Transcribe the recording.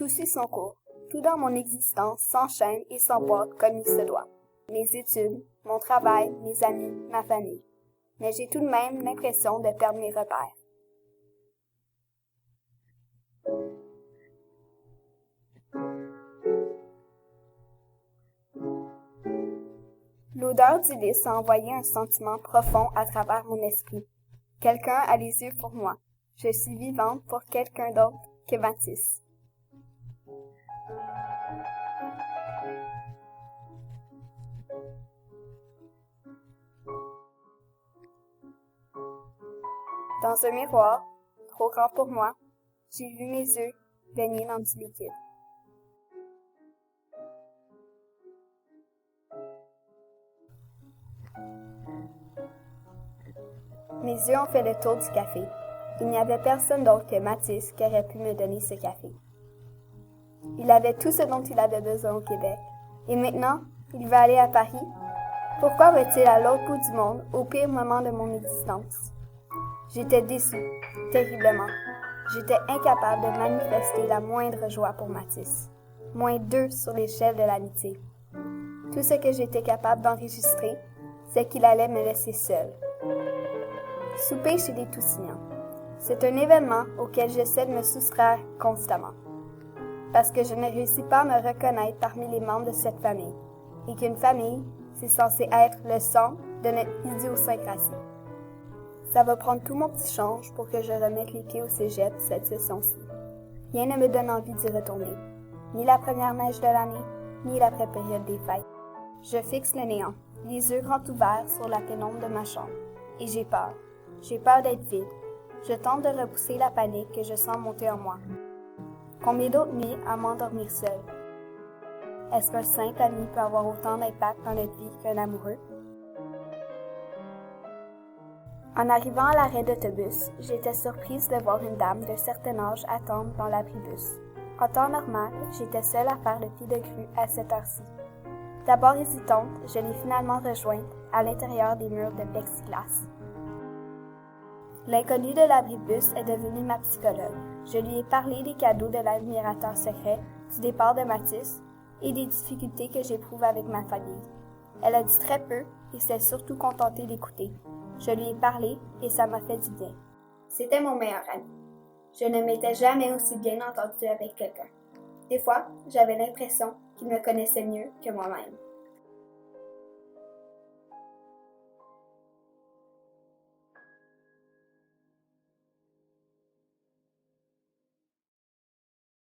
Tout suit son cours. Tout dans mon existence s'enchaîne et s'emboîte comme il se doit. Mes études, mon travail, mes amis, ma famille. Mais j'ai tout de même l'impression de perdre mes repères. L'odeur du lys a envoyé un sentiment profond à travers mon esprit. Quelqu'un a les yeux pour moi. Je suis vivante pour quelqu'un d'autre que Mathis. Dans un miroir, trop grand pour moi, j'ai vu mes yeux baigner dans du liquide. Mes yeux ont fait le tour du café. Il n'y avait personne d'autre que Mathis qui aurait pu me donner ce café. Il avait tout ce dont il avait besoin au Québec. Et maintenant, il va aller à Paris? Pourquoi va-t-il à l'autre bout du monde, au pire moment de mon existence? J'étais déçue, terriblement. J'étais incapable de manifester la moindre joie pour Mathis. -2 sur l'échelle de l'amitié. Tout ce que j'étais capable d'enregistrer, c'est qu'il allait me laisser seule. Souper chez les Toussignants. C'est un événement auquel j'essaie de me soustraire constamment. Parce que je ne réussis pas à me reconnaître parmi les membres de cette famille. Et qu'une famille, c'est censé être le centre de notre idiosyncrasie. Ça va prendre tout mon petit change pour que je remette les pieds au cégep cette session-ci. Rien ne me donne envie d'y retourner. Ni la première neige de l'année, ni l'après-période des fêtes. Je fixe le néant, les yeux grands ouverts sur la pénombre de ma chambre. Et j'ai peur. J'ai peur d'être vide. Je tente de repousser la panique que je sens monter en moi. Combien d'autres nuits à m'endormir seule? Est-ce qu'un simple ami peut avoir autant d'impact dans notre vie qu'un amoureux? En arrivant à l'arrêt d'autobus, j'étais surprise de voir une dame d'un certain âge attendre dans l'abribus. En temps normal, j'étais seule à faire le pied de grue à cette heure-ci. D'abord hésitante, je l'ai finalement rejointe à l'intérieur des murs de plexiglas. L'inconnue de l'abribus est devenue ma psychologue. Je lui ai parlé des cadeaux de l'admirateur secret, du départ de Mathis et des difficultés que j'éprouve avec ma famille. Elle a dit très peu et s'est surtout contentée d'écouter. Je lui ai parlé et ça m'a fait du bien. C'était mon meilleur ami. Je ne m'étais jamais aussi bien entendue avec quelqu'un. Des fois, j'avais l'impression qu'il me connaissait mieux que moi-même.